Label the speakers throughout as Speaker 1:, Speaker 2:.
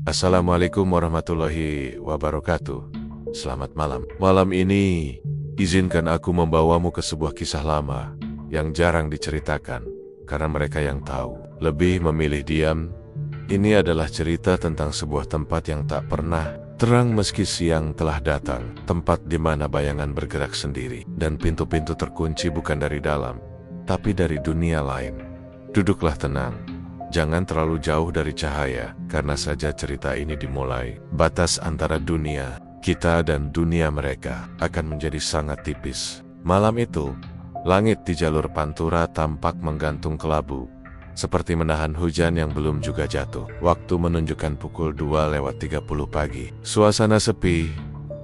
Speaker 1: Assalamualaikum warahmatullahi wabarakatuh. Selamat malam. Malam ini, izinkan aku membawamu ke sebuah kisah lama yang jarang diceritakan karena mereka yang tahu lebih memilih diam. Ini adalah cerita tentang sebuah tempat yang tak pernah terang meski siang telah datang. Tempat di mana bayangan bergerak sendiri dan pintu-pintu terkunci bukan dari dalam, tapi dari dunia lain. Duduklah tenang. Jangan terlalu jauh dari cahaya, karena saja cerita ini dimulai. Batas antara dunia kita dan dunia mereka akan menjadi sangat tipis. Malam itu, langit di jalur Pantura tampak menggantung kelabu, seperti menahan hujan yang belum juga jatuh. Waktu menunjukkan pukul 2:30 pagi. Suasana sepi,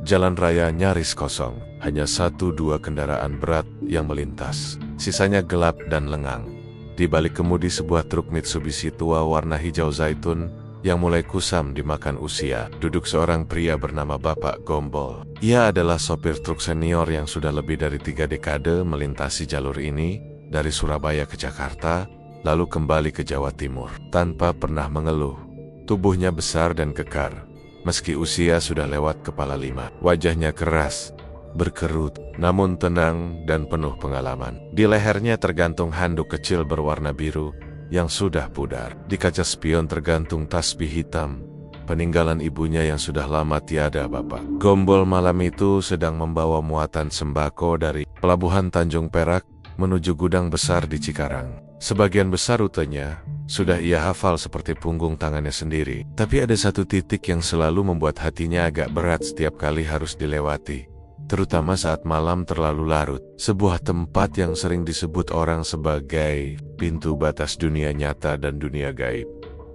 Speaker 1: jalan raya nyaris kosong. Hanya 1-2 kendaraan berat yang melintas. Sisanya gelap dan lengang. Di balik kemudi sebuah truk Mitsubishi tua warna hijau zaitun yang mulai kusam dimakan usia, duduk seorang pria bernama Bapak Gombol. Ia adalah sopir truk senior yang sudah lebih dari 3 dekade melintasi jalur ini dari Surabaya ke Jakarta, lalu kembali ke Jawa Timur tanpa pernah mengeluh. Tubuhnya besar dan kekar, meski usia sudah lewat kepala 5. Wajahnya keras, berkerut, namun tenang dan penuh pengalaman. Di lehernya tergantung handuk kecil berwarna biru yang sudah pudar. Di kaca spion tergantung tasbih hitam, peninggalan ibunya yang sudah lama tiada. Bapak Gombol malam itu sedang membawa muatan sembako dari Pelabuhan Tanjung Perak menuju gudang besar di Cikarang. Sebagian besar rutenya sudah ia hafal seperti punggung tangannya sendiri. Tapi ada satu titik yang selalu membuat hatinya agak berat setiap kali harus dilewati, terutama saat malam terlalu larut. Sebuah tempat yang sering disebut orang sebagai pintu batas dunia nyata dan dunia gaib.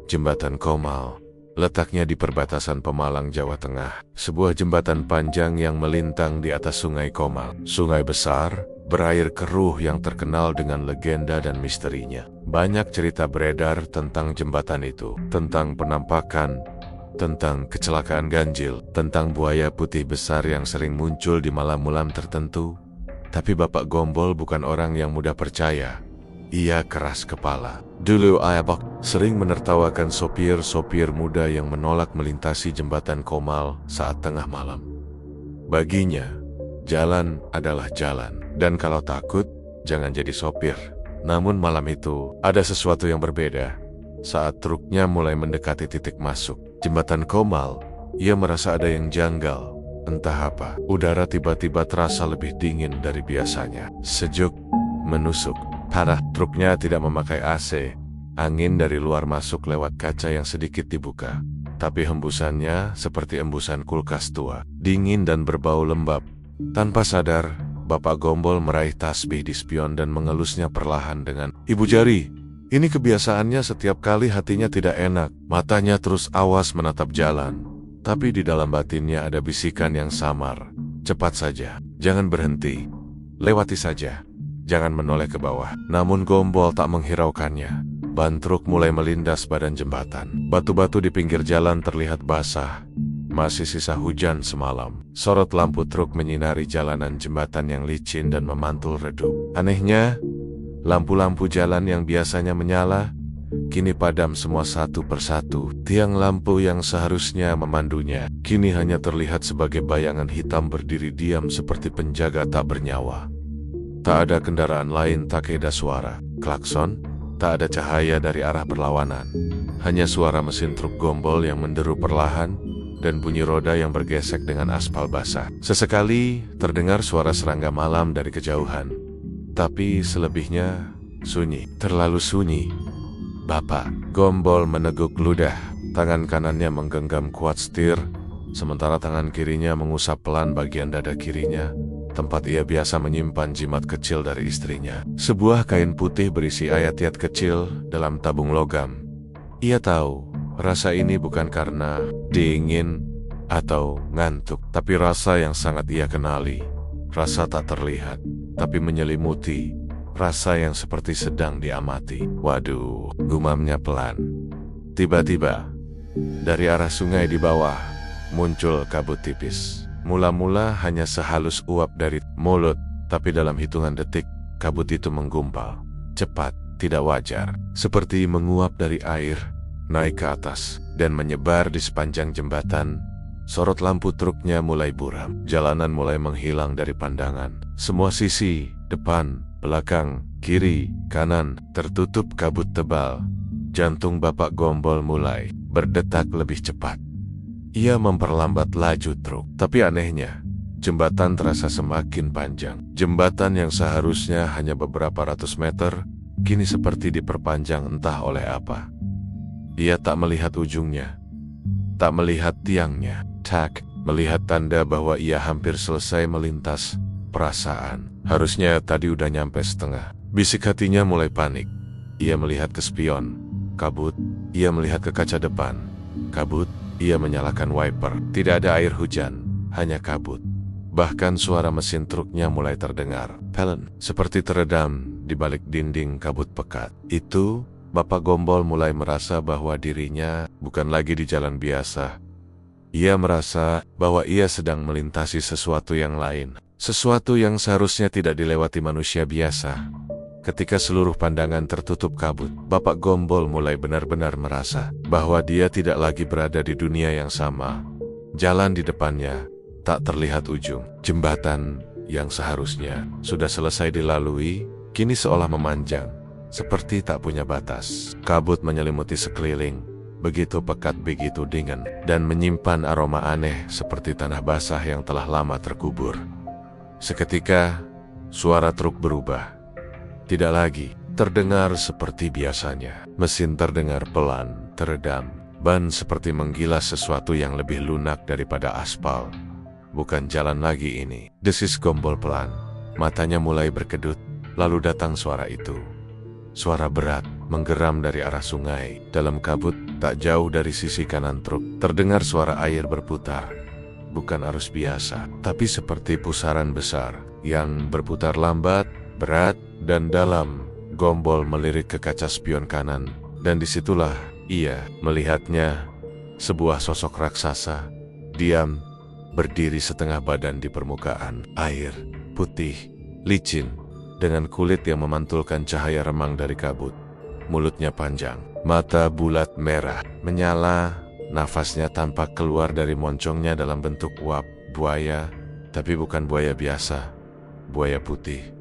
Speaker 1: Jembatan Komal. Letaknya di perbatasan Pemalang, Jawa Tengah. Sebuah jembatan panjang yang melintang di atas Sungai Komal. Sungai besar, berair keruh yang terkenal dengan legenda dan misterinya. Banyak cerita beredar tentang jembatan itu. Tentang penampakan, tentang kecelakaan ganjil, tentang buaya putih besar yang sering muncul di malam-malam tertentu. Tapi Bapak Gombol bukan orang yang mudah percaya. Ia keras kepala. Dulu Ayabak sering menertawakan sopir-sopir muda yang menolak melintasi jembatan Komal saat tengah malam. Baginya, jalan adalah jalan, dan kalau takut, jangan jadi sopir. Namun malam itu, ada sesuatu yang berbeda. Saat truknya mulai mendekati titik masuk Jembatan Komal, ia merasa ada yang janggal. Entah apa, udara tiba-tiba terasa lebih dingin dari biasanya. Sejuk, menusuk. Parah, truknya tidak memakai AC. Angin dari luar masuk lewat kaca yang sedikit dibuka. Tapi hembusannya seperti embusan kulkas tua, dingin dan berbau lembab. Tanpa sadar, Bapak Gombol meraih tasbih di spion dan mengelusnya perlahan dengan, "Ibu Jari." Ini kebiasaannya setiap kali hatinya tidak enak. Matanya terus awas menatap jalan. Tapi di dalam batinnya ada bisikan yang samar. Cepat saja, jangan berhenti. Lewati saja, jangan menoleh ke bawah. Namun Gombol tak menghiraukannya. Ban truk mulai melindas badan jembatan. Batu-batu di pinggir jalan terlihat basah. Masih sisa hujan semalam. Sorot lampu truk menyinari jalanan jembatan yang licin dan memantul redup. Anehnya, lampu-lampu jalan yang biasanya menyala, kini padam semua satu persatu. Tiang lampu yang seharusnya memandunya, kini hanya terlihat sebagai bayangan hitam berdiri diam seperti penjaga tak bernyawa. Tak ada kendaraan lain, tak ada suara klakson, tak ada cahaya dari arah berlawanan. Hanya suara mesin truk Gombol yang menderu perlahan, dan bunyi roda yang bergesek dengan aspal basah. Sesekali terdengar suara serangga malam dari kejauhan. Tapi selebihnya sunyi, terlalu sunyi. Bapak Gombol meneguk ludah. Tangan kanannya menggenggam kuat setir, sementara tangan kirinya mengusap pelan bagian dada kirinya, tempat ia biasa menyimpan jimat kecil dari istrinya. Sebuah kain putih berisi ayat-ayat kecil dalam tabung logam. Ia tahu, rasa ini bukan karena dingin atau ngantuk, tapi rasa yang sangat ia kenali. Rasa tak terlihat, tapi menyelimuti. Rasa yang seperti sedang diamati. Waduh, gumamnya pelan. Tiba-tiba, dari arah sungai di bawah, muncul kabut tipis. Mula-mula hanya sehalus uap dari mulut, tapi dalam hitungan detik, kabut itu menggumpal. Cepat, tidak wajar. Seperti menguap dari air, naik ke atas, dan menyebar di sepanjang jembatan. Sorot lampu truknya mulai buram. Jalanan mulai menghilang dari pandangan. Semua sisi, depan, belakang, kiri, kanan, tertutup kabut tebal. Jantung Bapak Gombol mulai berdetak lebih cepat. Ia memperlambat laju truk. Tapi anehnya, jembatan terasa semakin panjang. Jembatan yang seharusnya hanya beberapa ratus meter, kini seperti diperpanjang entah oleh apa. Ia tak melihat ujungnya, tak melihat tiangnya, tak melihat tanda bahwa ia hampir selesai melintas. Perasaan, harusnya tadi udah nyampe setengah. Bisik hatinya mulai panik. Ia melihat ke spion, kabut. Ia melihat ke kaca depan, kabut. Ia menyalakan wiper. Tidak ada air hujan, hanya kabut. Bahkan suara mesin truknya mulai terdengar pelan, seperti teredam di balik dinding kabut pekat. Itu, Bapak Gombol mulai merasa bahwa dirinya bukan lagi di jalan biasa. Ia merasa bahwa ia sedang melintasi sesuatu yang lain. Sesuatu yang seharusnya tidak dilewati manusia biasa. Ketika seluruh pandangan tertutup kabut, Bapak Gombol mulai benar-benar merasa bahwa dia tidak lagi berada di dunia yang sama. Jalan di depannya tak terlihat ujung. Jembatan yang seharusnya sudah selesai dilalui, kini seolah memanjang, seperti tak punya batas. Kabut menyelimuti sekeliling, begitu pekat, begitu dingin, dan menyimpan aroma aneh seperti tanah basah yang telah lama terkubur. Seketika, suara truk berubah. Tidak lagi terdengar seperti biasanya. Mesin terdengar pelan, teredam. Ban seperti menggilas sesuatu yang lebih lunak daripada aspal. Bukan jalan lagi ini. Desis Gombol pelan. Matanya mulai berkedut. Lalu datang suara itu. Suara berat, menggeram dari arah sungai. Dalam kabut, tak jauh dari sisi kanan truk, terdengar suara air berputar. Bukan arus biasa, tapi seperti pusaran besar yang berputar lambat, berat, dan dalam. Gombol melirik ke kaca spion kanan, dan disitulah ia melihatnya, sebuah sosok raksasa, diam, berdiri setengah badan di permukaan air, putih, licin, dengan kulit yang memantulkan cahaya remang dari kabut. Mulutnya panjang, mata bulat merah, menyala. Nafasnya tampak keluar dari moncongnya dalam bentuk uap buaya, tapi bukan buaya biasa, buaya putih.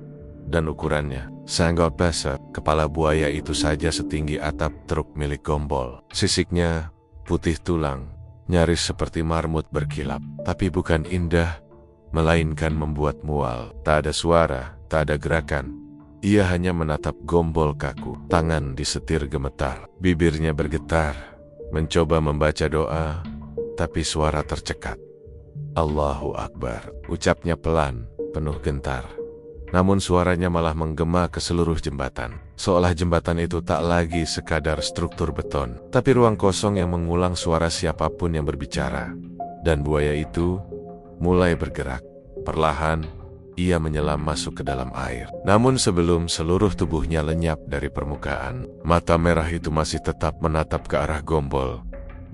Speaker 1: Dan ukurannya sangat besar. Kepala buaya itu saja setinggi atap truk milik Gombol. Sisiknya putih tulang, nyaris seperti marmut berkilap, tapi bukan indah, melainkan membuat mual. Tak ada suara, tak ada gerakan. Ia hanya menatap Gombol kaku. Tangan disetir gemetar, bibirnya bergetar, mencoba membaca doa, tapi suara tercekat. Allahu Akbar, ucapnya pelan, penuh gentar. Namun suaranya malah menggema ke seluruh jembatan. Seolah jembatan itu tak lagi sekadar struktur beton, tapi ruang kosong yang mengulang suara siapapun yang berbicara. Dan buaya itu mulai bergerak. Perlahan, ia menyelam masuk ke dalam air. Namun sebelum seluruh tubuhnya lenyap dari permukaan, mata merah itu masih tetap menatap ke arah Gombol,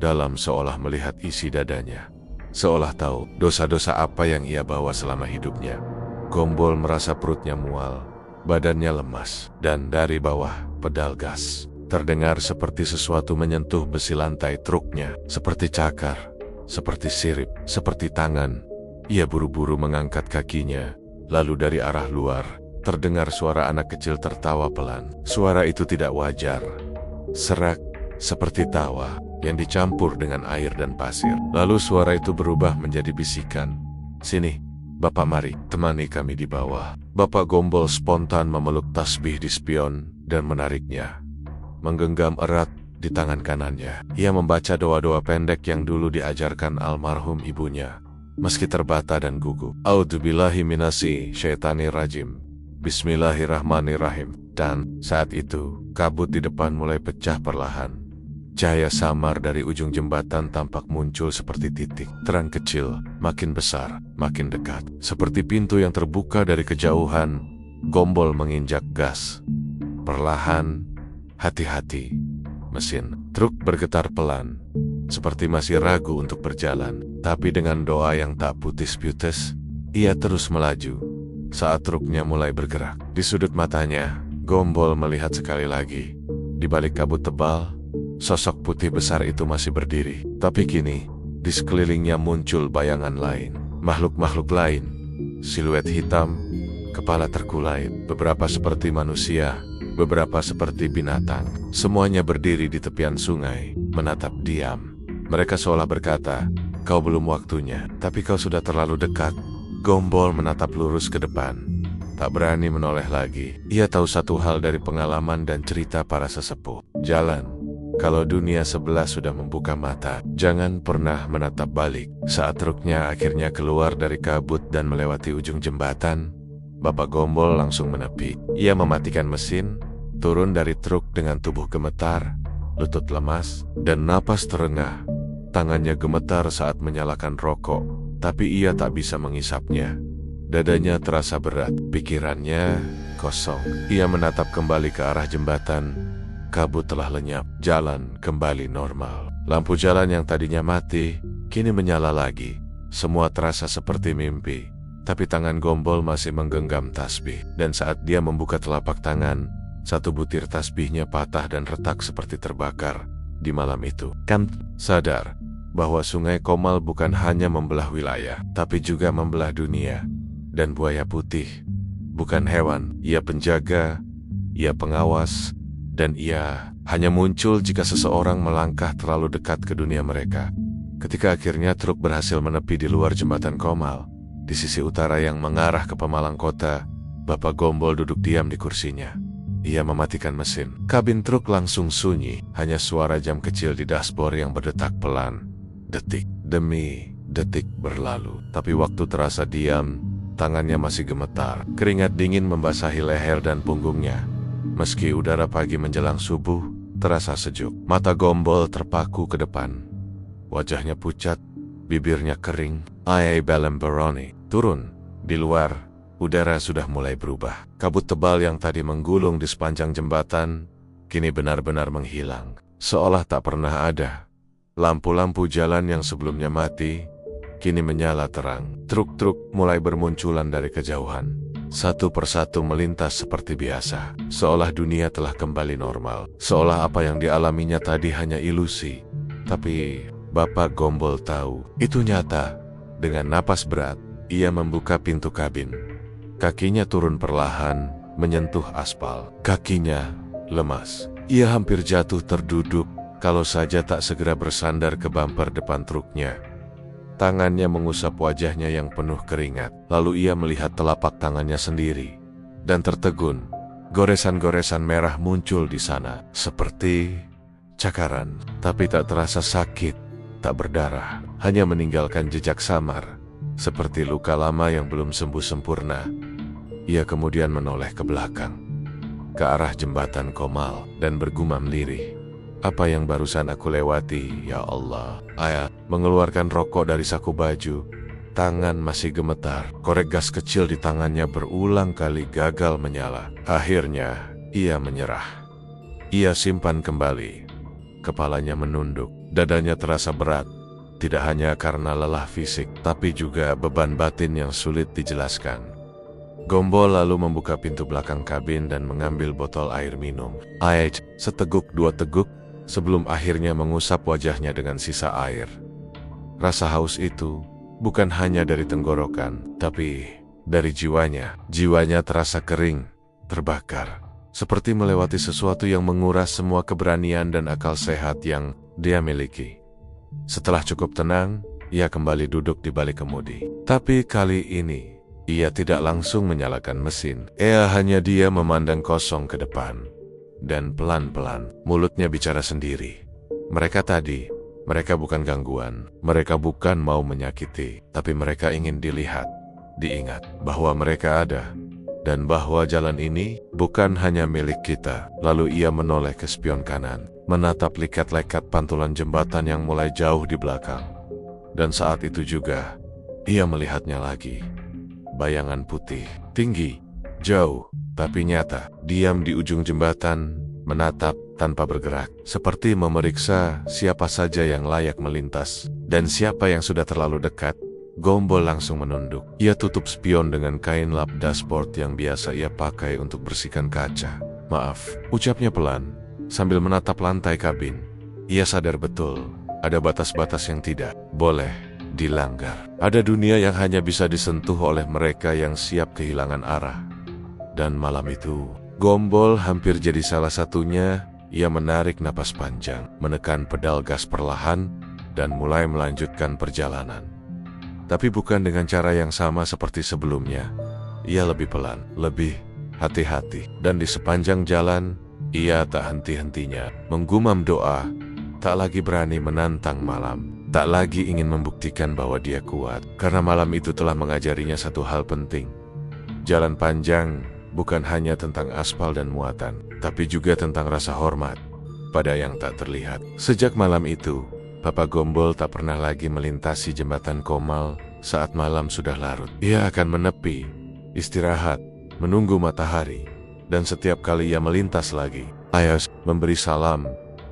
Speaker 1: dalam seolah melihat isi dadanya. Seolah tahu dosa-dosa apa yang ia bawa selama hidupnya. Gombol merasa perutnya mual, badannya lemas, dan dari bawah pedal gas terdengar seperti sesuatu menyentuh besi lantai truknya, seperti cakar, seperti sirip, seperti tangan. Ia buru-buru mengangkat kakinya. Lalu dari arah luar, terdengar suara anak kecil tertawa pelan. Suara itu tidak wajar. Serak, seperti tawa, yang dicampur dengan air dan pasir. Lalu suara itu berubah menjadi bisikan. Sini, Bapak, mari, temani kami di bawah. Bapak Gombol spontan memeluk tasbih di spion dan menariknya. Menggenggam erat di tangan kanannya. Ia membaca doa-doa pendek yang dulu diajarkan almarhum ibunya. Meski terbata dan gugup. A'udzubillahi minasyaitonir rajim. Bismillahirrahmanirrahim. Dan saat itu, kabut di depan mulai pecah perlahan. Cahaya samar dari ujung jembatan tampak muncul seperti titik. Terang kecil, makin besar, makin dekat. Seperti pintu yang terbuka dari kejauhan, Gombol menginjak gas. Perlahan, hati-hati. Mesin truk bergetar pelan, seperti masih ragu untuk berjalan. Tapi dengan doa yang tak putus-putus, ia terus melaju. Saat truknya mulai bergerak, di sudut matanya, Gombol melihat sekali lagi. Di balik kabut tebal, sosok putih besar itu masih berdiri. Tapi kini, di sekelilingnya muncul bayangan lain, makhluk-makhluk lain, siluet hitam, kepala terkulai, beberapa seperti manusia, beberapa seperti binatang. Semuanya berdiri di tepian sungai, menatap diam. Mereka seolah berkata, "Kau belum waktunya, tapi kau sudah terlalu dekat." Gombol menatap lurus ke depan, tak berani menoleh lagi. Ia tahu satu hal dari pengalaman dan cerita para sesepuh. Jalan. Kalau dunia sebelah sudah membuka mata, jangan pernah menatap balik. Saat truknya akhirnya keluar dari kabut dan melewati ujung jembatan, Bapak Gombol langsung menepi. Ia mematikan mesin, turun dari truk dengan tubuh gemetar, lutut lemas, dan napas terengah. Tangannya gemetar saat menyalakan rokok, tapi ia tak bisa mengisapnya. Dadanya terasa berat, pikirannya kosong. Ia menatap kembali ke arah jembatan. Kabut telah lenyap, jalan kembali normal. Lampu jalan yang tadinya mati, kini menyala lagi. Semua terasa seperti mimpi, tapi tangan Gombol masih menggenggam tasbih. Dan saat dia membuka telapak tangan, satu butir tasbihnya patah dan retak seperti terbakar. Di malam itu, kan sadar bahwa Sungai Komal bukan hanya membelah wilayah, tapi juga membelah dunia. Dan buaya putih bukan hewan, ia penjaga, ia pengawas, dan ia hanya muncul jika seseorang melangkah terlalu dekat ke dunia mereka. Ketika akhirnya truk berhasil menepi di luar jembatan Komal, di sisi utara yang mengarah ke Pemalang Kota, Bapak Gombol duduk diam di kursinya. Ia mematikan mesin. Kabin truk langsung sunyi, hanya suara jam kecil di dashboard yang berdetak pelan. Detik demi detik berlalu, tapi waktu terasa diam. Tangannya masih gemetar, keringat dingin membasahi leher dan punggungnya. Meski udara pagi menjelang subuh terasa sejuk, mata Gombol terpaku ke depan. Wajahnya pucat, bibirnya kering. Ayai Balembaroni turun. Di luar, udara sudah mulai berubah. Kabut tebal yang tadi menggulung di sepanjang jembatan kini benar-benar menghilang, seolah tak pernah ada. Lampu-lampu jalan yang sebelumnya mati kini menyala terang. Truk-truk mulai bermunculan dari kejauhan. Satu persatu melintas seperti biasa, seolah dunia telah kembali normal. Seolah apa yang dialaminya tadi hanya ilusi. Tapi Bapak Gombol tahu itu nyata. Dengan napas berat, ia membuka pintu kabin. Kakinya turun perlahan, menyentuh aspal. Kakinya lemas. Ia hampir jatuh terduduk kalau saja tak segera bersandar ke bumper depan truknya. Tangannya mengusap wajahnya yang penuh keringat. Lalu ia melihat telapak tangannya sendiri. Dan tertegun, goresan-goresan merah muncul di sana. Seperti cakaran, tapi tak terasa sakit, tak berdarah. Hanya meninggalkan jejak samar, seperti luka lama yang belum sembuh sempurna. Ia kemudian menoleh ke belakang, ke arah jembatan Komal, dan bergumam lirih. Apa yang barusan aku lewati, ya Allah. Ayah mengeluarkan rokok dari saku baju. Tangan masih gemetar. Korek gas kecil di tangannya berulang kali gagal menyala. Akhirnya, ia menyerah. Ia simpan kembali. Kepalanya menunduk. Dadanya terasa berat. Tidak hanya karena lelah fisik, tapi juga beban batin yang sulit dijelaskan. Gombol lalu membuka pintu belakang kabin dan mengambil botol air minum. Seteguk dua teguk, sebelum akhirnya mengusap wajahnya dengan sisa air. Rasa haus itu bukan hanya dari tenggorokan, tapi dari jiwanya. Jiwanya terasa kering, terbakar, seperti melewati sesuatu yang menguras semua keberanian dan akal sehat yang dia miliki. Setelah cukup tenang, ia kembali duduk di balik kemudi. Tapi kali ini, ia tidak langsung menyalakan mesin. Ia hanya dia memandang kosong ke depan. Dan pelan-pelan, mulutnya bicara sendiri. Mereka bukan gangguan. Mereka bukan mau menyakiti. Tapi mereka ingin dilihat, diingat bahwa mereka ada. Dan bahwa jalan ini bukan hanya milik kita. Lalu ia menoleh ke spion kanan, menatap likat-likat pantulan jembatan yang mulai jauh di belakang. Dan saat itu juga, ia melihatnya lagi. Bayangan putih, tinggi, jauh, tapi nyata, diam di ujung jembatan, menatap tanpa bergerak, seperti memeriksa siapa saja yang layak melintas, dan siapa yang sudah terlalu dekat. Gombol langsung menunduk. Ia tutup spion dengan kain lap dashboard yang biasa ia pakai untuk bersihkan kaca. Maaf, ucapnya pelan, sambil menatap lantai kabin. Ia sadar betul, ada batas-batas yang tidak boleh dilanggar. Ada dunia yang hanya bisa disentuh oleh mereka yang siap kehilangan arah. Dan malam itu, Gombol hampir jadi salah satunya. Ia menarik napas panjang, menekan pedal gas perlahan, dan mulai melanjutkan perjalanan. Tapi bukan dengan cara yang sama seperti sebelumnya. Ia lebih pelan, lebih hati-hati. Dan di sepanjang jalan, ia tak henti-hentinya menggumam doa, tak lagi berani menantang malam, tak lagi ingin membuktikan bahwa dia kuat. Karena malam itu telah mengajarinya satu hal penting. Jalan panjang bukan hanya tentang aspal dan muatan, tapi juga tentang rasa hormat pada yang tak terlihat. Sejak malam itu, Bapak Gombol tak pernah lagi melintasi jembatan Komal saat malam sudah larut. Ia akan menepi, istirahat, menunggu matahari, dan setiap kali ia melintas lagi, Ayas memberi salam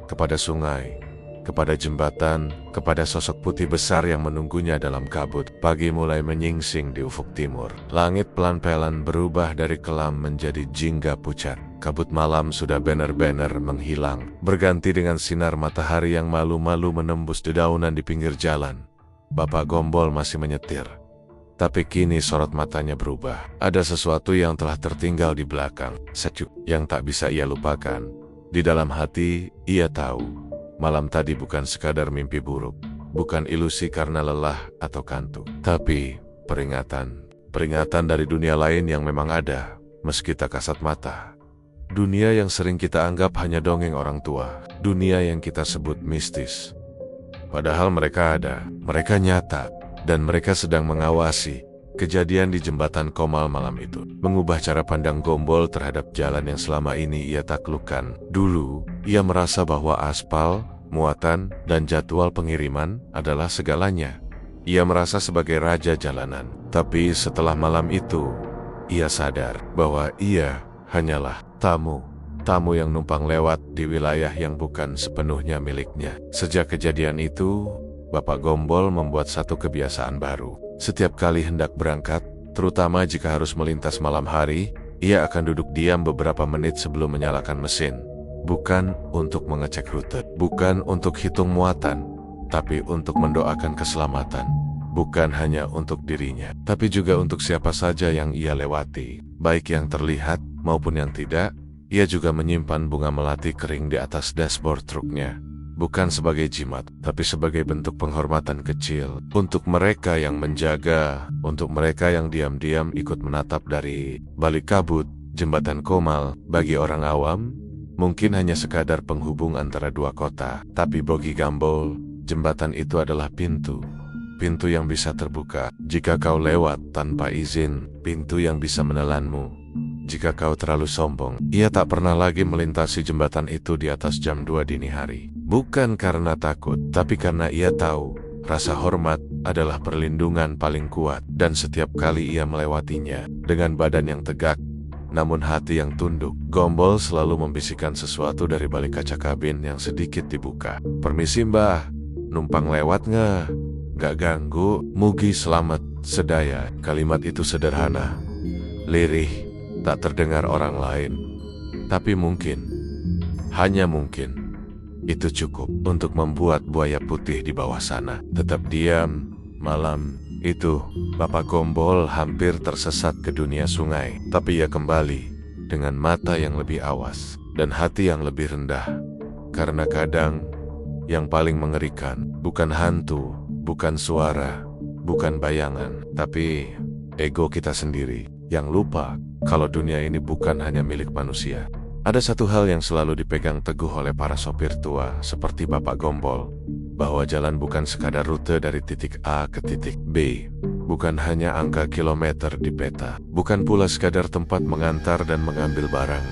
Speaker 1: kepada sungai, kepada jembatan, kepada sosok putih besar yang menunggunya dalam kabut. Pagi mulai menyingsing di ufuk timur. Langit pelan-pelan berubah dari kelam menjadi jingga pucat. Kabut malam sudah benar-benar menghilang, berganti dengan sinar matahari yang malu-malu menembus dedaunan di pinggir jalan. Bapak Gombol masih menyetir, tapi kini sorot matanya berubah. Ada sesuatu yang telah tertinggal di belakang, sejuk yang tak bisa ia lupakan. Di dalam hati, ia tahu malam tadi bukan sekadar mimpi buruk, bukan ilusi karena lelah atau kantuk, tapi peringatan dari dunia lain yang memang ada, meski tak kasat mata. Dunia yang sering kita anggap hanya dongeng orang tua, dunia yang kita sebut mistis. Padahal mereka ada, mereka nyata, dan mereka sedang mengawasi. Kejadian di jembatan Komal malam itu mengubah cara pandang Gombol terhadap jalan yang selama ini ia taklukkan. Dulu, ia merasa bahwa aspal, muatan, dan jadwal pengiriman adalah segalanya. Ia merasa sebagai raja jalanan. Tapi setelah malam itu, ia sadar bahwa ia hanyalah tamu yang numpang lewat di wilayah yang bukan sepenuhnya miliknya. Sejak kejadian itu, Bapak Gombol membuat satu kebiasaan baru. Setiap kali hendak berangkat, terutama jika harus melintas malam hari, ia akan duduk diam beberapa menit sebelum menyalakan mesin. Bukan untuk mengecek rute, bukan untuk hitung muatan, tapi untuk mendoakan keselamatan. Bukan hanya untuk dirinya, tapi juga untuk siapa saja yang ia lewati. Baik yang terlihat maupun yang tidak, ia juga menyimpan bunga melati kering di atas dashboard truknya. Bukan sebagai jimat, tapi sebagai bentuk penghormatan kecil untuk mereka yang menjaga, untuk mereka yang diam-diam ikut menatap dari balik kabut. Jembatan Komal bagi orang awam mungkin hanya sekadar penghubung antara dua kota, tapi bagi Gombol, jembatan itu adalah pintu yang bisa terbuka jika kau lewat tanpa izin, pintu yang bisa menelanmu jika kau terlalu sombong. Ia tak pernah lagi melintasi jembatan itu di atas jam 2 dini hari. Bukan karena takut, tapi karena ia tahu rasa hormat adalah perlindungan paling kuat. Dan setiap kali ia melewatinya dengan badan yang tegak, namun hati yang tunduk, Gombol selalu membisikkan sesuatu dari balik kaca kabin yang sedikit dibuka. "Permisi mbah, numpang lewat nggak? Nggak ganggu, mugi selamat sedaya." Kalimat itu sederhana, lirih, tak terdengar orang lain. Tapi mungkin, hanya mungkin, itu cukup untuk membuat buaya putih di bawah sana tetap diam. Malam itu, Bapak Gombol hampir tersesat ke dunia sungai. Tapi ia kembali dengan mata yang lebih awas dan hati yang lebih rendah. Karena kadang, yang paling mengerikan bukan hantu, bukan suara, bukan bayangan, tapi ego kita sendiri yang lupa kalau dunia ini bukan hanya milik manusia. Ada satu hal yang selalu dipegang teguh oleh para sopir tua seperti Bapak Gombol, bahwa jalan bukan sekadar rute dari titik A ke titik B, bukan hanya angka kilometer di peta, bukan pula sekadar tempat mengantar dan mengambil barang.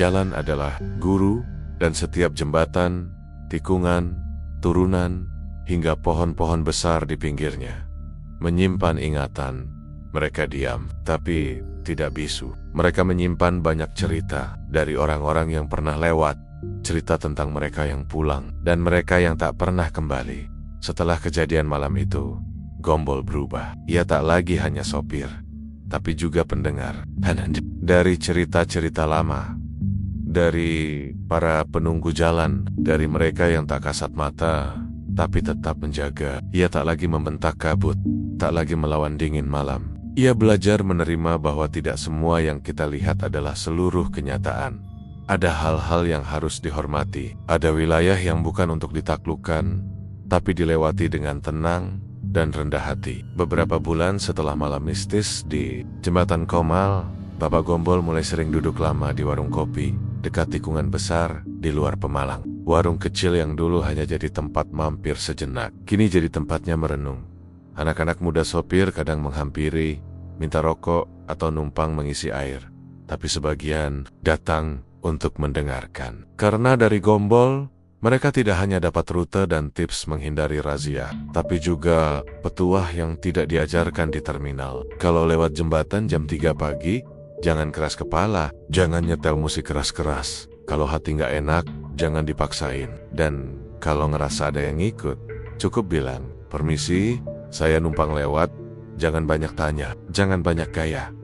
Speaker 1: Jalan adalah guru, dan setiap jembatan, tikungan, turunan, hingga pohon-pohon besar di pinggirnya menyimpan ingatan. Mereka diam, tapi tidak bisu. Mereka menyimpan banyak cerita dari orang-orang yang pernah lewat, cerita tentang mereka yang pulang, dan mereka yang tak pernah kembali. Setelah kejadian malam itu, Gombol berubah. Ia tak lagi hanya sopir, tapi juga pendengar. Dari cerita-cerita lama, dari para penunggu jalan, dari mereka yang tak kasat mata, tapi tetap menjaga. Ia tak lagi membentak kabut, tak lagi melawan dingin malam. Ia belajar menerima bahwa tidak semua yang kita lihat adalah seluruh kenyataan. Ada hal-hal yang harus dihormati. Ada wilayah yang bukan untuk ditaklukkan, tapi dilewati dengan tenang dan rendah hati. Beberapa bulan setelah malam mistis di Jembatan Komal, Bapak Gombol mulai sering duduk lama di warung kopi, dekat tikungan besar di luar Pemalang. Warung kecil yang dulu hanya jadi tempat mampir sejenak, kini jadi tempatnya merenung. Anak-anak muda sopir kadang menghampiri, minta rokok atau numpang mengisi air. Tapi sebagian datang untuk mendengarkan. Karena dari Gombol, mereka tidak hanya dapat rute dan tips menghindari razia, tapi juga petuah yang tidak diajarkan di terminal. Kalau lewat jembatan jam 3 pagi, jangan keras kepala, jangan nyetel musik keras-keras. Kalau hati nggak enak, jangan dipaksain. Dan kalau ngerasa ada yang ngikut, cukup bilang, "Permisi, saya numpang lewat." Jangan banyak tanya, jangan banyak gaya.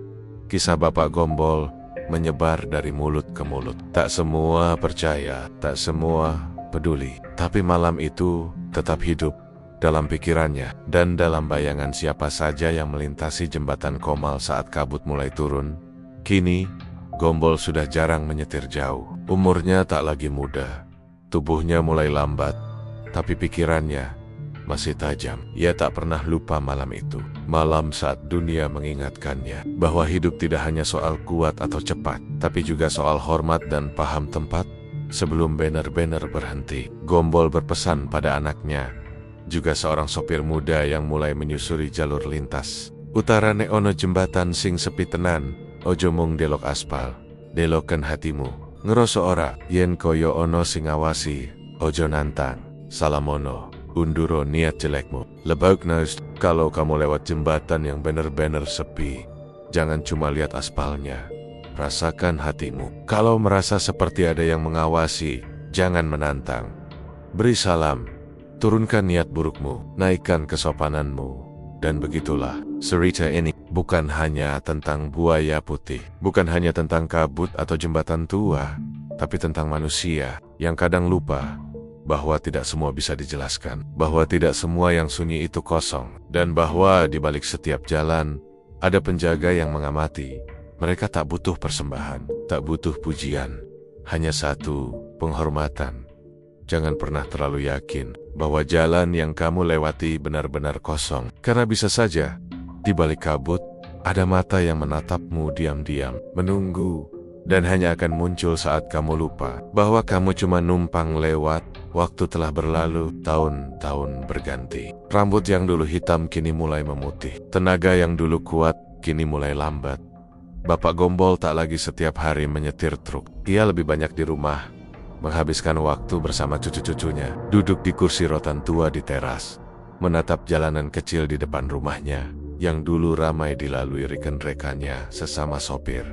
Speaker 1: Kisah Bapak Gombol menyebar dari mulut ke mulut. Tak semua percaya, tak semua peduli. Tapi malam itu tetap hidup dalam pikirannya dan dalam bayangan siapa saja yang melintasi jembatan Komal saat kabut mulai turun. Kini, Gombol sudah jarang menyetir jauh. Umurnya tak lagi muda. Tubuhnya mulai lambat, tapi pikirannya masih tajam. Ia tak pernah lupa malam itu. Malam saat dunia mengingatkannya bahwa hidup tidak hanya soal kuat atau cepat, tapi juga soal hormat dan paham tempat. Sebelum banner-banner berhenti, Gombol berpesan pada anaknya, juga seorang sopir muda yang mulai menyusuri jalur lintas. "Utarane ono jembatan sing sepi tenan, ojo mung delok aspal, deloken hatimu. Ngeroso ora, yen koyo ono sing ngawasi, ojo nantang. Salamono. Unduro niat jelekmu." Lebauknas, kalau kamu lewat jembatan yang bener-bener sepi, jangan cuma lihat aspalnya, rasakan hatimu. Kalau merasa seperti ada yang mengawasi, jangan menantang. Beri salam, turunkan niat burukmu, naikkan kesopananmu. Dan begitulah, cerita ini bukan hanya tentang buaya putih, bukan hanya tentang kabut atau jembatan tua, tapi tentang manusia yang kadang lupa bahwa tidak semua bisa dijelaskan, bahwa tidak semua yang sunyi itu kosong, dan bahwa di balik setiap jalan ada penjaga yang mengamati. Mereka tak butuh persembahan, tak butuh pujian, hanya satu, penghormatan. Jangan pernah terlalu yakin bahwa jalan yang kamu lewati benar-benar kosong, karena bisa saja di balik kabut ada mata yang menatapmu diam-diam, menunggu, dan hanya akan muncul saat kamu lupa bahwa kamu cuma numpang lewat. Waktu telah berlalu, tahun-tahun berganti. Rambut yang dulu hitam kini mulai memutih. Tenaga yang dulu kuat kini mulai lambat. Bapak Gombol tak lagi setiap hari menyetir truk. Ia lebih banyak di rumah, menghabiskan waktu bersama cucu-cucunya, duduk di kursi rotan tua di teras, menatap jalanan kecil di depan rumahnya, yang dulu ramai dilalui rekan-rekannya sesama sopir.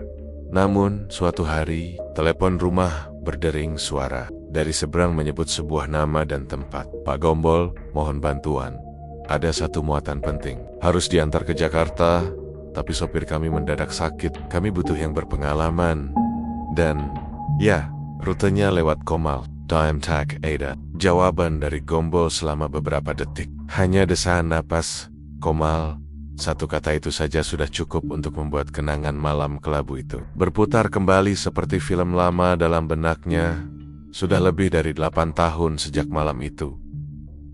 Speaker 1: Namun, suatu hari, telepon rumah berdering suara. Dari seberang menyebut sebuah nama dan tempat. "Pak Gombol, mohon bantuan. Ada satu muatan penting. Harus diantar ke Jakarta, tapi sopir kami mendadak sakit. Kami butuh yang berpengalaman. Dan, ya, rutenya lewat Komal. Time tak ada." Jawaban dari Gombol selama beberapa detik. Hanya desahan napas. Komal. Satu kata itu saja sudah cukup untuk membuat kenangan malam kelabu itu berputar kembali seperti film lama dalam benaknya. Sudah lebih dari 8 tahun sejak malam itu.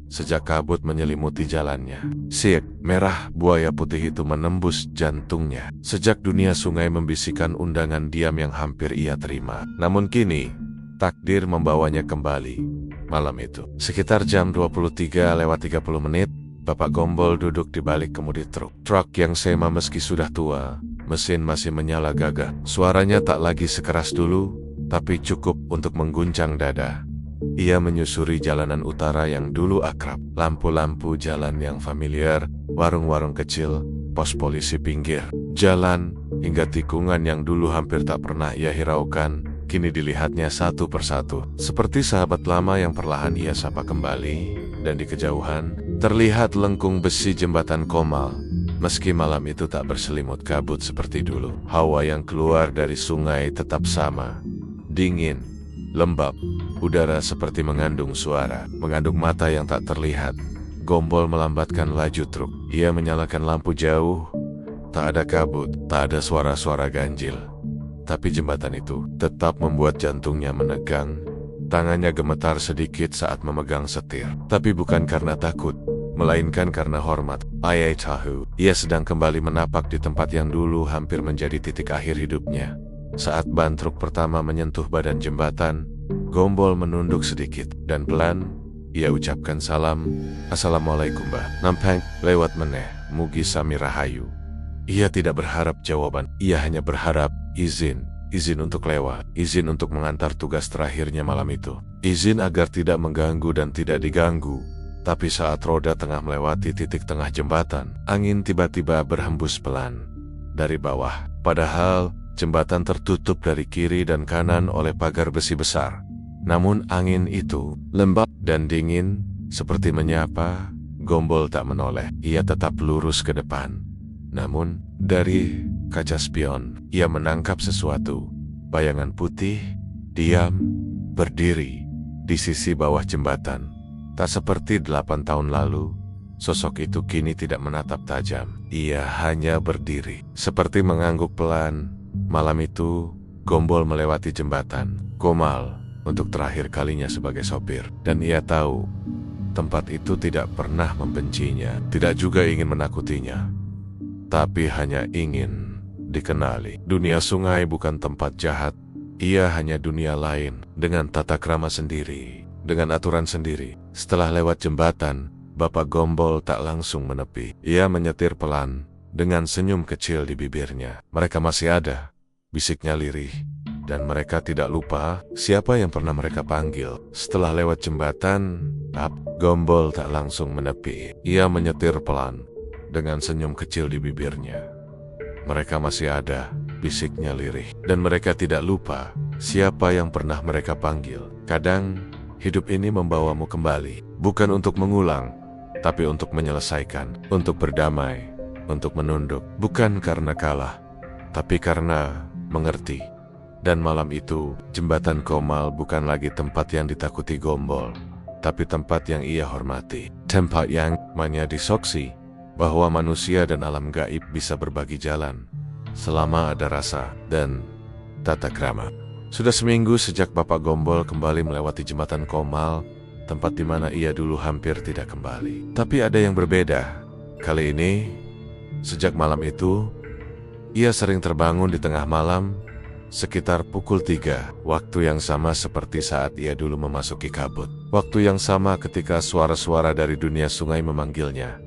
Speaker 1: Sejak kabut menyelimuti jalannya. Siak merah buaya putih itu menembus jantungnya. Sejak dunia sungai membisikkan undangan diam yang hampir ia terima. Namun kini, takdir membawanya kembali. Malam itu, sekitar jam 23:30, Bapak Gombol duduk di balik kemudi truk. Truk yang sema meski sudah tua, mesin masih menyala gagah. Suaranya tak lagi sekeras dulu, tapi cukup untuk mengguncang dada. Ia menyusuri jalanan utara yang dulu akrab, lampu-lampu jalan yang familiar, warung-warung kecil, pos polisi pinggir jalan, hingga tikungan yang dulu hampir tak pernah ia hiraukan, kini dilihatnya satu persatu. Seperti sahabat lama yang perlahan ia sapa kembali, dan di kejauhan, terlihat lengkung besi jembatan Komal. Meski malam itu tak berselimut kabut seperti dulu, hawa yang keluar dari sungai tetap sama. dingin, lembab. Udara seperti mengandung suara, mengandung mata yang tak terlihat. Gombol melambatkan laju truk. Ia menyalakan lampu jauh. Tak ada kabut, tak ada suara-suara ganjil. Tapi jembatan itu tetap membuat jantungnya menegang. Tangannya gemetar sedikit saat memegang setir. Tapi bukan karena takut, melainkan karena hormat. Ayah tahu, ia sedang kembali menapak di tempat yang dulu hampir menjadi titik akhir hidupnya. Saat ban truk pertama menyentuh badan jembatan, Gombol menunduk sedikit, dan pelan, ia ucapkan salam. Assalamualaikum bah. Nampang, lewat meneh, mugi sami rahayu. Ia tidak berharap jawaban, ia hanya berharap izin. Izin untuk lewat, izin untuk mengantar tugas terakhirnya malam itu. Izin agar tidak mengganggu dan tidak diganggu. Tapi saat roda tengah melewati titik tengah jembatan, angin tiba-tiba berhembus pelan dari bawah. Padahal jembatan tertutup dari kiri dan kanan oleh pagar besi besar. Namun angin itu lembab dan dingin, seperti menyapa. Gombol tak menoleh, ia tetap lurus ke depan. Namun dari kaca spion, ia menangkap sesuatu. Bayangan putih, diam, berdiri di sisi bawah jembatan. Tak seperti 8 tahun lalu, sosok itu kini tidak menatap tajam. Ia hanya berdiri, seperti mengangguk pelan. Malam itu, Gombol melewati jembatan Komal untuk terakhir kalinya sebagai sopir. Dan ia tahu, tempat itu tidak pernah membencinya, tidak juga ingin menakutinya. Tapi hanya ingin dikenali. Dunia sungai bukan tempat jahat. Ia hanya dunia lain, dengan tata krama sendiri, dengan aturan sendiri. Setelah lewat jembatan, Bapak Gombol tak langsung menepi. Ia menyetir pelan, dengan senyum kecil di bibirnya. Mereka masih ada, bisiknya lirih. Dan mereka tidak lupa siapa yang pernah mereka panggil. Setelah lewat jembatan, Gombol tak langsung menepi. Ia menyetir pelan, dengan senyum kecil di bibirnya. Mereka masih ada, bisiknya lirih. Dan mereka tidak lupa siapa yang pernah mereka panggil. Kadang, hidup ini membawamu kembali. Bukan untuk mengulang, tapi untuk menyelesaikan. Untuk berdamai, untuk menunduk. Bukan karena kalah, tapi karena mengerti. Dan malam itu, jembatan Komal bukan lagi tempat yang ditakuti Gombol, tapi tempat yang ia hormati. Tempat yang namanya disoksi bahwa manusia dan alam gaib bisa berbagi jalan selama ada rasa dan tata krama. Sudah seminggu sejak Bapak Gombol kembali melewati jembatan Komal, tempat di mana ia dulu hampir tidak kembali. Tapi ada yang berbeda. Kali ini, sejak malam itu, ia sering terbangun di tengah malam, sekitar pukul 3, waktu yang sama seperti saat ia dulu memasuki kabut. Waktu yang sama ketika suara-suara dari dunia sungai memanggilnya.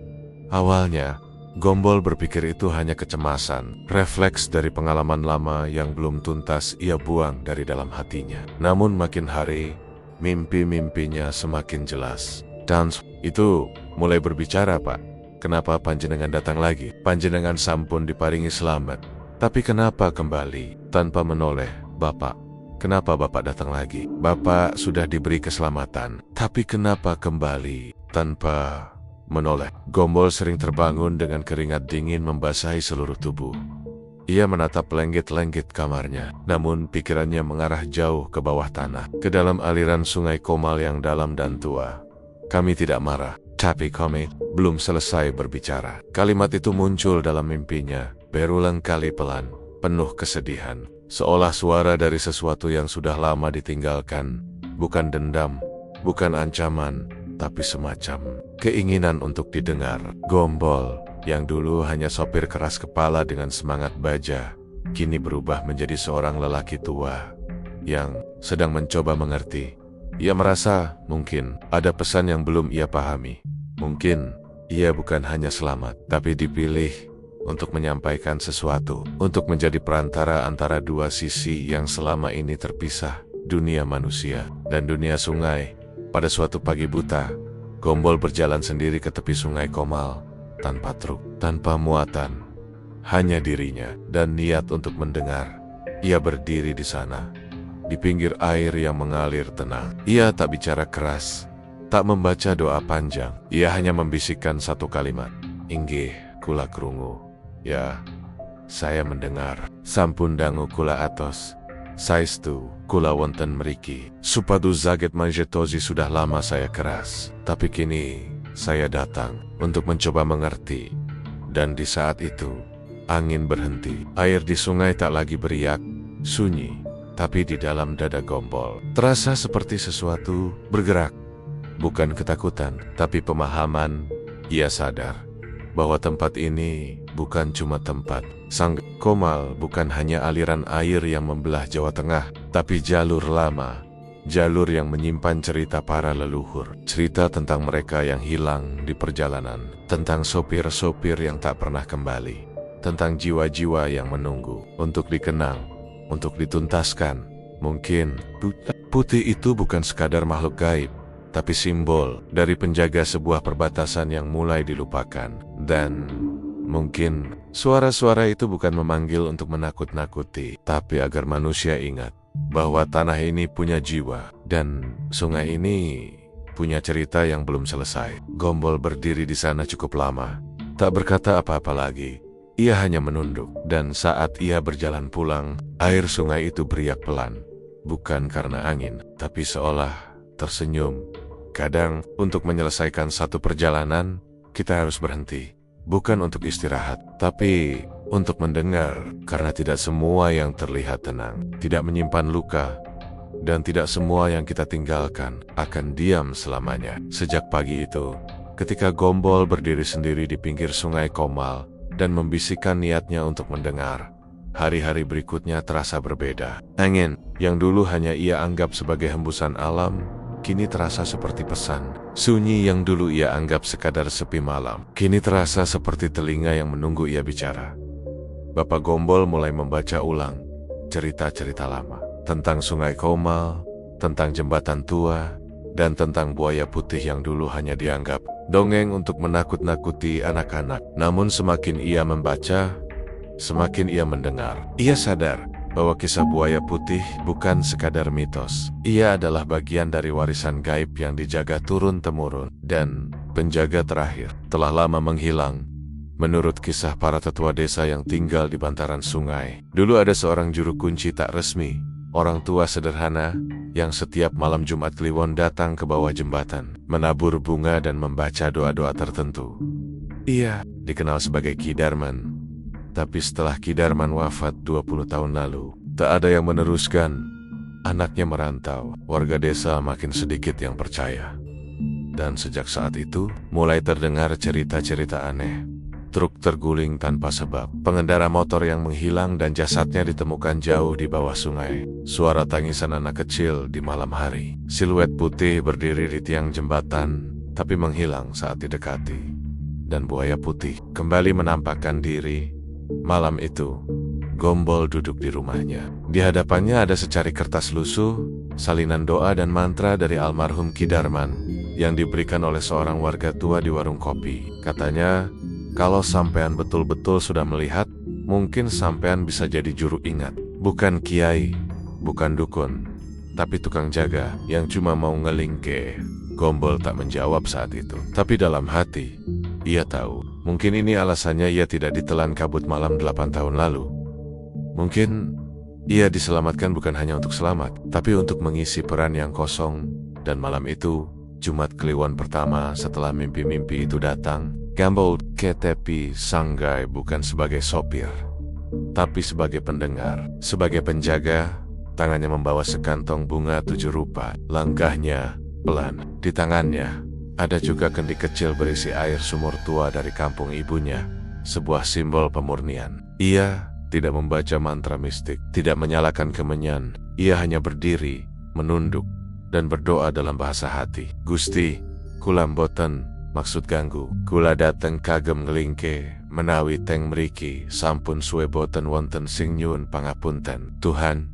Speaker 1: Awalnya, Gombol berpikir itu hanya kecemasan, refleks dari pengalaman lama yang belum tuntas ia buang dari dalam hatinya. Namun makin hari, mimpi-mimpinya semakin jelas. Dan itu mulai berbicara, Pak. Kenapa panjenengan datang lagi? Panjenengan sampun diparingi selamat. Tapi kenapa kembali? Tanpa menoleh, Bapak. Kenapa Bapak datang lagi? Bapak sudah diberi keselamatan. Tapi kenapa kembali? Tanpa menoleh. Gombol sering terbangun dengan keringat dingin membasahi seluruh tubuh. Ia menatap lenggit-lenggit kamarnya, namun pikirannya mengarah jauh ke bawah tanah, ke dalam aliran sungai Komal yang dalam dan tua. Kami tidak marah, tapi kami belum selesai berbicara. Kalimat itu muncul dalam mimpinya, berulang kali pelan, penuh kesedihan, seolah suara dari sesuatu yang sudah lama ditinggalkan. Bukan dendam, bukan ancaman, tapi semacam keinginan untuk didengar. Gombol, yang dulu hanya sopir keras kepala dengan semangat baja, kini berubah menjadi seorang lelaki tua yang sedang mencoba mengerti. Ia merasa mungkin ada pesan yang belum ia pahami. Mungkin ia bukan hanya selamat, tapi dipilih untuk menyampaikan sesuatu, untuk menjadi perantara antara dua sisi yang selama ini terpisah, dunia manusia dan dunia sungai. Pada suatu pagi buta, Gombol berjalan sendiri ke tepi sungai Komal, tanpa truk, tanpa muatan, hanya dirinya dan niat untuk mendengar. Ia berdiri di sana, di pinggir air yang mengalir tenang. Ia tak bicara keras, tak membaca doa panjang. Ia hanya membisikkan satu kalimat, "Inggih, kula krungu." Ya, saya mendengar. Sampun dangu kula atos. Saestu, kula wonten mriki. Supados saged mangertosi sudah lama saya keras. Tapi kini, saya datang untuk mencoba mengerti. Dan di saat itu, angin berhenti. Air di sungai tak lagi beriak, sunyi. Tapi di dalam dada Gombol, terasa seperti sesuatu bergerak. Bukan ketakutan, tapi pemahaman. Ia sadar bahwa tempat ini bukan cuma tempat. Sang Komal bukan hanya aliran air yang membelah Jawa Tengah, tapi jalur lama. Jalur yang menyimpan cerita para leluhur. Cerita tentang mereka yang hilang di perjalanan. Tentang sopir-sopir yang tak pernah kembali. Tentang jiwa-jiwa yang menunggu untuk dikenang, untuk dituntaskan. Mungkin putih itu bukan sekadar makhluk gaib, tapi simbol dari penjaga sebuah perbatasan yang mulai dilupakan. Dan mungkin suara-suara itu bukan memanggil untuk menakut-nakuti, tapi agar manusia ingat bahwa tanah ini punya jiwa, dan sungai ini punya cerita yang belum selesai. Gombol berdiri di sana cukup lama, tak berkata apa-apa lagi. Ia hanya menunduk, dan saat ia berjalan pulang, air sungai itu beriak pelan. Bukan karena angin, tapi seolah tersenyum. Kadang, untuk menyelesaikan satu perjalanan, kita harus berhenti. Bukan untuk istirahat, tapi untuk mendengar. Karena tidak semua yang terlihat tenang, tidak menyimpan luka, dan tidak semua yang kita tinggalkan akan diam selamanya. Sejak pagi itu, ketika Gombol berdiri sendiri di pinggir sungai Komal, dan membisikkan niatnya untuk mendengar, hari-hari berikutnya terasa berbeda. Angin, yang dulu hanya ia anggap sebagai hembusan alam, kini terasa seperti pesan. Sunyi yang dulu ia anggap sekadar sepi malam, kini terasa seperti telinga yang menunggu ia bicara. Bapak Gombol mulai membaca ulang cerita-cerita lama. Tentang sungai Komal, tentang jembatan tua, dan tentang buaya putih yang dulu hanya dianggap dongeng untuk menakut-nakuti anak-anak. Namun semakin ia membaca, semakin ia mendengar. Ia sadar bahwa kisah buaya putih bukan sekadar mitos. Ia adalah bagian dari warisan gaib yang dijaga turun-temurun. Dan penjaga terakhir telah lama menghilang. Menurut kisah para tetua desa yang tinggal di bantaran sungai, dulu ada seorang juru kunci tak resmi, orang tua sederhana, yang setiap malam Jumat Kliwon datang ke bawah jembatan, menabur bunga dan membaca doa-doa tertentu. Ia dikenal sebagai Ki Darman. Tapi setelah Ki Darman wafat 20 tahun lalu, tak ada yang meneruskan. Anaknya merantau, warga desa makin sedikit yang percaya. Dan sejak saat itu, mulai terdengar cerita-cerita aneh. Truk terguling tanpa sebab, pengendara motor yang menghilang dan jasadnya ditemukan jauh di bawah sungai. Suara tangisan anak kecil di malam hari. Siluet putih berdiri di tiang jembatan, tapi menghilang saat didekati. Dan buaya putih kembali menampakkan diri. Malam itu, Gombol duduk di rumahnya. Di hadapannya ada secari kertas lusuh, salinan doa dan mantra dari almarhum Ki Darman, yang diberikan oleh seorang warga tua di warung kopi. Katanya, kalau sampean betul-betul sudah melihat, mungkin sampean bisa jadi juru ingat. Bukan kiai, bukan dukun, tapi tukang jaga yang cuma mau ngelingke. Gombol tak menjawab saat itu. Tapi dalam hati, ia tahu, mungkin ini alasannya ia tidak ditelan kabut malam 8 tahun lalu. Mungkin ia diselamatkan bukan hanya untuk selamat, tapi untuk mengisi peran yang kosong. Dan malam itu, Jumat Kliwon pertama setelah mimpi-mimpi itu datang, Gombol ke tepi sanggai bukan sebagai sopir, tapi sebagai pendengar, sebagai penjaga. Tangannya membawa sekantong bunga 7 rupa. Langkahnya pelan. Di tangannya ada juga kendi kecil berisi air sumur tua dari kampung ibunya, sebuah simbol pemurnian. Ia tidak membaca mantra mistik, tidak menyalakan kemenyan. Ia hanya berdiri, menunduk, dan berdoa dalam bahasa hati. Gusti, kula mboten maksud ganggu. Kula dateng kagem ngelingke, menawi teng mriki sampun suwe boten wonten sing nyuwun pangapunten. Tuhan,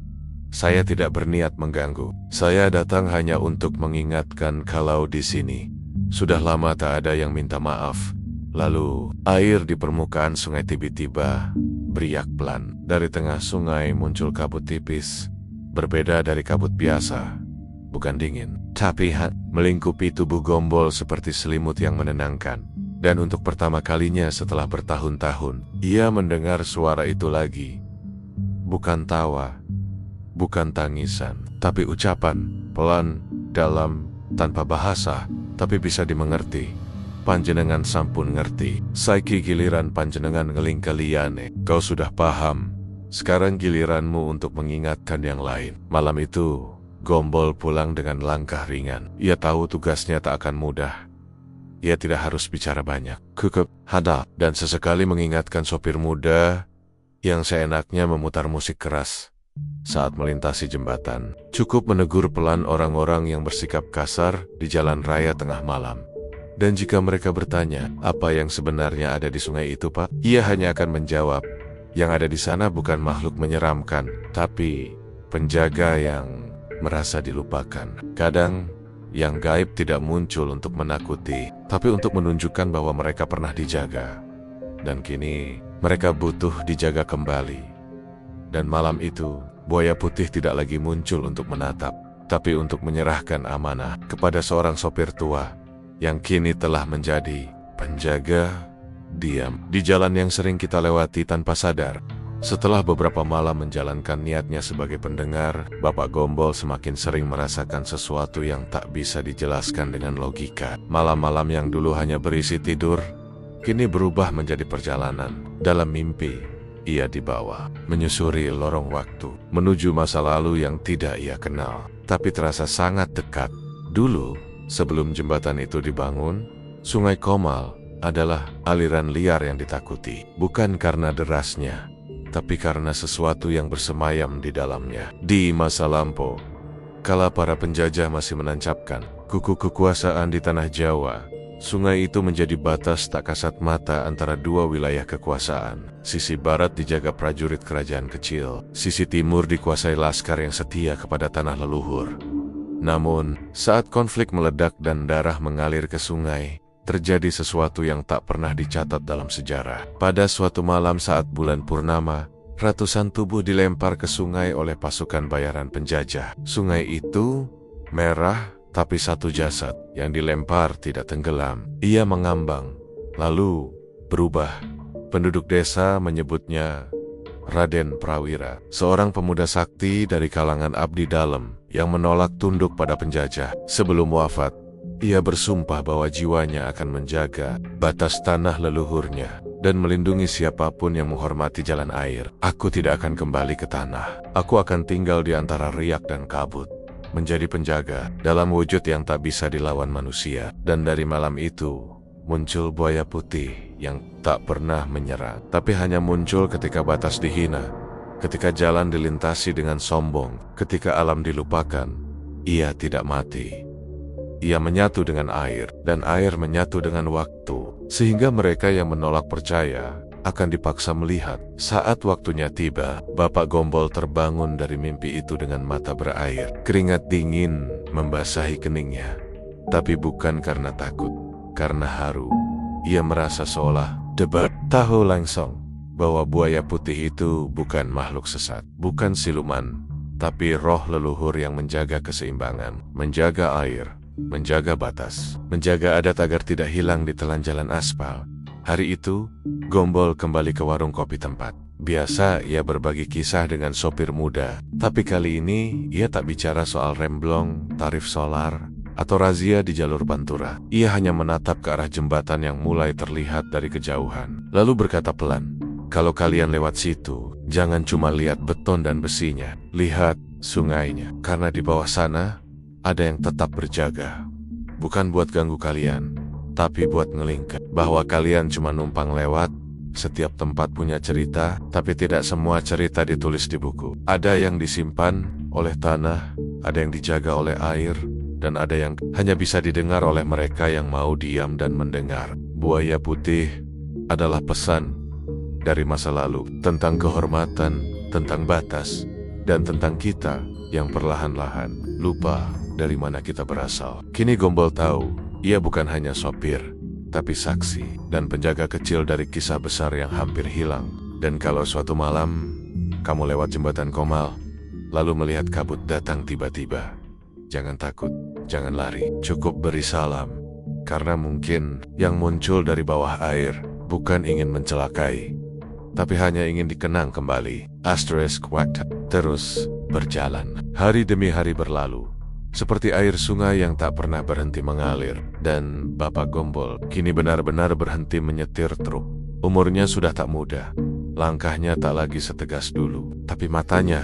Speaker 1: saya tidak berniat mengganggu. Saya datang hanya untuk mengingatkan kalau di sini sudah lama tak ada yang minta maaf. Lalu, air di permukaan sungai tiba-tiba beriak pelan. Dari tengah sungai muncul kabut tipis, berbeda dari kabut biasa. Bukan dingin, tapi melingkupi tubuh Gombol seperti selimut yang menenangkan. Dan untuk pertama kalinya setelah bertahun-tahun, ia mendengar suara itu lagi. Bukan tawa, bukan tangisan, tapi ucapan, pelan, dalam, tanpa bahasa, tapi bisa dimengerti. Panjenengan sampun ngerti, saiki giliran panjenengan ngelingke liyane. Kau sudah paham, sekarang giliranmu untuk mengingatkan yang lain. Malam itu, Gombol pulang dengan langkah ringan. Ia tahu tugasnya tak akan mudah. Ia tidak harus bicara banyak, kukup, hadap, dan sesekali mengingatkan sopir muda yang seenaknya memutar musik keras saat melintasi jembatan. Cukup menegur pelan orang-orang yang bersikap kasar di jalan raya tengah malam. Dan jika mereka bertanya, apa yang sebenarnya ada di sungai itu, Pak? Ia hanya akan menjawab, yang ada di sana bukan makhluk menyeramkan, tapi penjaga yang merasa dilupakan. Kadang, yang gaib tidak muncul untuk menakuti, tapi untuk menunjukkan bahwa mereka pernah dijaga. Dan kini, mereka butuh dijaga kembali. Dan malam itu, buaya putih tidak lagi muncul untuk menatap, tapi untuk menyerahkan amanah kepada seorang sopir tua yang kini telah menjadi penjaga diam di jalan yang sering kita lewati tanpa sadar. Setelah beberapa malam menjalankan niatnya sebagai pendengar, Bapak Gombol semakin sering merasakan sesuatu yang tak bisa dijelaskan dengan logika. Malam-malam yang dulu hanya berisi tidur, kini berubah menjadi perjalanan. Dalam mimpi, ia dibawa menyusuri lorong waktu, menuju masa lalu yang tidak ia kenal, tapi terasa sangat dekat. Dulu, sebelum jembatan itu dibangun, Sungai Komal adalah aliran liar yang ditakuti, bukan karena derasnya, tapi karena sesuatu yang bersemayam di dalamnya. Di masa lampau, kala para penjajah masih menancapkan kuku kekuasaan di tanah Jawa, sungai itu menjadi batas tak kasat mata antara dua wilayah kekuasaan. Sisi barat dijaga prajurit kerajaan kecil, sisi timur dikuasai laskar yang setia kepada tanah leluhur. Namun, saat konflik meledak dan darah mengalir ke sungai, terjadi sesuatu yang tak pernah dicatat dalam sejarah. Pada suatu malam saat bulan purnama, ratusan tubuh dilempar ke sungai oleh pasukan bayaran penjajah. Sungai itu merah, tapi satu jasad yang dilempar tidak tenggelam. Ia mengambang, lalu berubah. Penduduk desa menyebutnya Raden Prawira, seorang pemuda sakti dari kalangan abdi dalam yang menolak tunduk pada penjajah. Sebelum wafat, ia bersumpah bahwa jiwanya akan menjaga batas tanah leluhurnya dan melindungi siapapun yang menghormati jalan air. Aku tidak akan kembali ke tanah. Aku akan tinggal di antara riak dan kabut, menjadi penjaga dalam wujud yang tak bisa dilawan manusia. Dan dari malam itu, muncul buaya putih yang tak pernah menyerang, tapi hanya muncul ketika batas dihina, ketika jalan dilintasi dengan sombong, ketika alam dilupakan. Ia tidak mati. Ia menyatu dengan air, dan air menyatu dengan waktu, sehingga mereka yang menolak percaya akan dipaksa melihat. Saat waktunya tiba, Bapak Gombol terbangun dari mimpi itu dengan mata berair. Keringat dingin membasahi keningnya, tapi bukan karena takut, karena haru. Ia merasa seolah debat tahu langsung bahwa buaya putih itu bukan makhluk sesat, bukan siluman, tapi roh leluhur yang menjaga keseimbangan, menjaga air, menjaga batas, menjaga adat agar tidak hilang di telan jalan aspal. Hari itu, Gombol kembali ke warung kopi tempat. Biasa ia berbagi kisah dengan sopir muda, tapi kali ini ia tak bicara soal remblong, tarif solar, atau razia di jalur pantura. Ia hanya menatap ke arah jembatan yang mulai terlihat dari kejauhan, lalu berkata pelan, "Kalau kalian lewat situ, jangan cuma lihat beton dan besinya, lihat sungainya, karena di bawah sana ada yang tetap berjaga. Bukan buat ganggu kalian, tapi buat ngelingket bahwa kalian cuma numpang lewat. Setiap tempat punya cerita, tapi tidak semua cerita ditulis di buku. Ada yang disimpan oleh tanah, ada yang dijaga oleh air, dan ada yang hanya bisa didengar oleh mereka yang mau diam dan mendengar." Buaya putih adalah pesan dari masa lalu tentang kehormatan, tentang batas, dan tentang kita yang perlahan-lahan lupa dari mana kita berasal. Kini Gombol tahu, ia bukan hanya sopir, tapi saksi dan penjaga kecil dari kisah besar yang hampir hilang. Dan kalau suatu malam kamu lewat jembatan Komal, lalu melihat kabut datang tiba-tiba, jangan takut, jangan lari, cukup beri salam. Karena mungkin yang muncul dari bawah air bukan ingin mencelakai, tapi hanya ingin dikenang kembali. Asterisk waktu. Terus berjalan. Hari demi hari berlalu, seperti air sungai yang tak pernah berhenti mengalir. Dan Bapak Gombol kini benar-benar berhenti menyetir truk. Umurnya sudah tak muda, langkahnya tak lagi setegas dulu, tapi matanya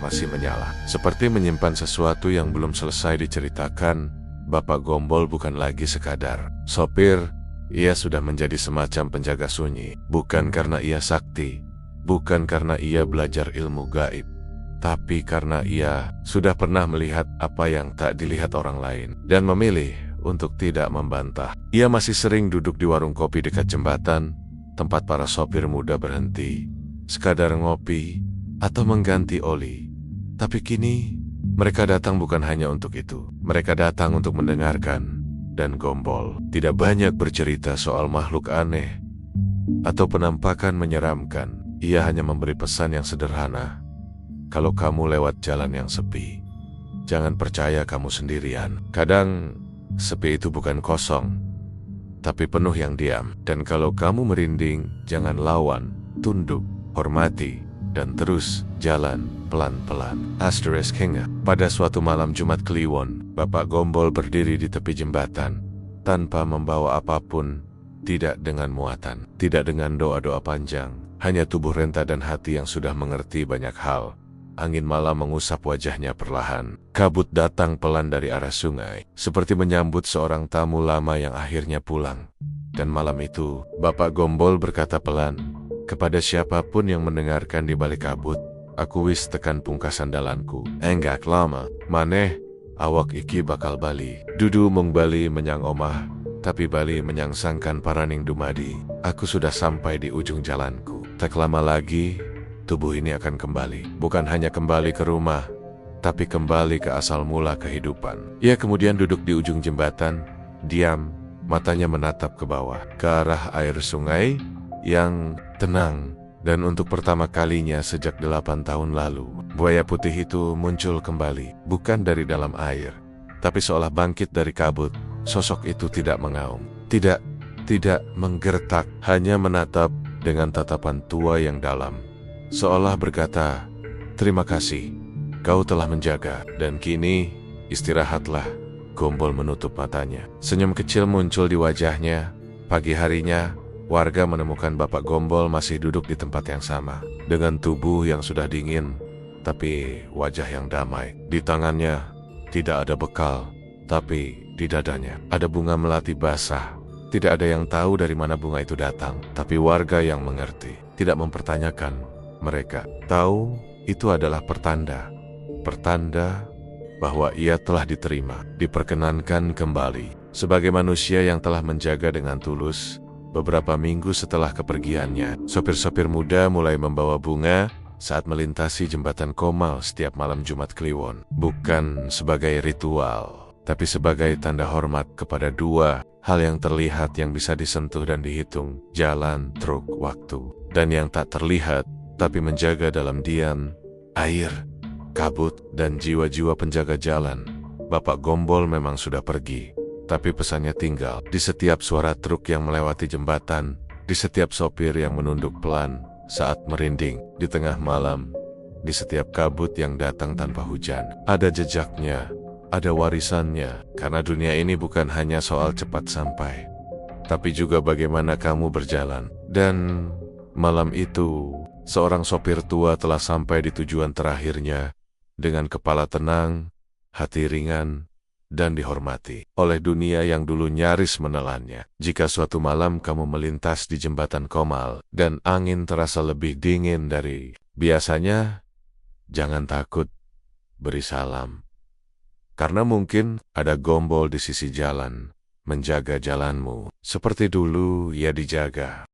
Speaker 1: masih menyala. Seperti menyimpan sesuatu yang belum selesai diceritakan, Bapak Gombol bukan lagi sekadar sopir. Ia sudah menjadi semacam penjaga sunyi. Bukan karena ia sakti, bukan karena ia belajar ilmu gaib, tapi karena ia sudah pernah melihat apa yang tak dilihat orang lain dan memilih untuk tidak membantah. Ia masih sering duduk di warung kopi dekat jembatan, tempat para sopir muda berhenti, sekadar ngopi atau mengganti oli. Tapi kini mereka datang bukan hanya untuk itu. Mereka datang untuk mendengarkan. Dan Gombol tidak banyak bercerita soal makhluk aneh atau penampakan menyeramkan. Ia hanya memberi pesan yang sederhana. Kalau kamu lewat jalan yang sepi, jangan percaya kamu sendirian. Kadang sepi itu bukan kosong, tapi penuh yang diam. Dan kalau kamu merinding, jangan lawan, tunduk, hormati, dan terus jalan pelan-pelan. Asterisk hingga pada suatu malam Jumat Kliwon, Bapak Gombol berdiri di tepi jembatan tanpa membawa apapun, tidak dengan muatan, tidak dengan doa-doa panjang, hanya tubuh renta dan hati yang sudah mengerti banyak hal. Angin malam mengusap wajahnya perlahan. Kabut datang pelan dari arah sungai, seperti menyambut seorang tamu lama yang akhirnya pulang. Dan malam itu, Bapak Gombol berkata pelan, "Kepada siapapun yang mendengarkan di balik kabut, aku wis tekan pungkasan dalanku. Enggak lama, maneh, awak iki bakal bali. Dudu mung bali menyang omah, tapi bali menyang sangkan paraning dumadi. Aku sudah sampai di ujung jalanku. Tak lama lagi, tubuh ini akan kembali. Bukan hanya kembali ke rumah, tapi kembali ke asal mula kehidupan." Ia kemudian duduk di ujung jembatan, diam, matanya menatap ke bawah, ke arah air sungai yang tenang. Dan untuk pertama kalinya sejak 8 tahun lalu, buaya putih itu muncul kembali, bukan dari dalam air, tapi seolah bangkit dari kabut. Sosok itu tidak mengaum, tidak menggertak, hanya menatap dengan tatapan tua yang dalam, seolah berkata, "Terima kasih, kau telah menjaga, dan kini istirahatlah." Gombol menutup matanya. Senyum kecil muncul di wajahnya. Pagi harinya, warga menemukan Bapak Gombol masih duduk di tempat yang sama, dengan tubuh yang sudah dingin, tapi wajah yang damai. Di tangannya tidak ada bekal, tapi di dadanya ada bunga melati basah. Tidak ada yang tahu dari mana bunga itu datang, tapi warga yang mengerti tidak mempertanyakan. Mereka tahu itu adalah pertanda bahwa ia telah diterima, diperkenankan kembali sebagai manusia yang telah menjaga dengan tulus. Beberapa minggu setelah kepergiannya, sopir-sopir muda mulai membawa bunga saat melintasi jembatan Komal setiap malam Jumat Kliwon. Bukan sebagai ritual, tapi sebagai tanda hormat kepada dua hal yang terlihat yang bisa disentuh dan dihitung: jalan, truk, waktu. Dan yang tak terlihat, tapi menjaga dalam diam: air, kabut, dan jiwa-jiwa penjaga jalan. Bapak Gombol memang sudah pergi, tapi pesannya tinggal di setiap suara truk yang melewati jembatan, di setiap sopir yang menunduk pelan saat merinding di tengah malam, di setiap kabut yang datang tanpa hujan. Ada jejaknya, ada warisannya, karena dunia ini bukan hanya soal cepat sampai, tapi juga bagaimana kamu berjalan. Dan malam itu, seorang sopir tua telah sampai di tujuan terakhirnya dengan kepala tenang, hati ringan, dan dihormati oleh dunia yang dulu nyaris menelannya. Jika suatu malam kamu melintas di jembatan Komal dan angin terasa lebih dingin dari biasanya, jangan takut, beri salam. Karena mungkin ada Gombol di sisi jalan, menjaga jalanmu seperti dulu ia dijaga.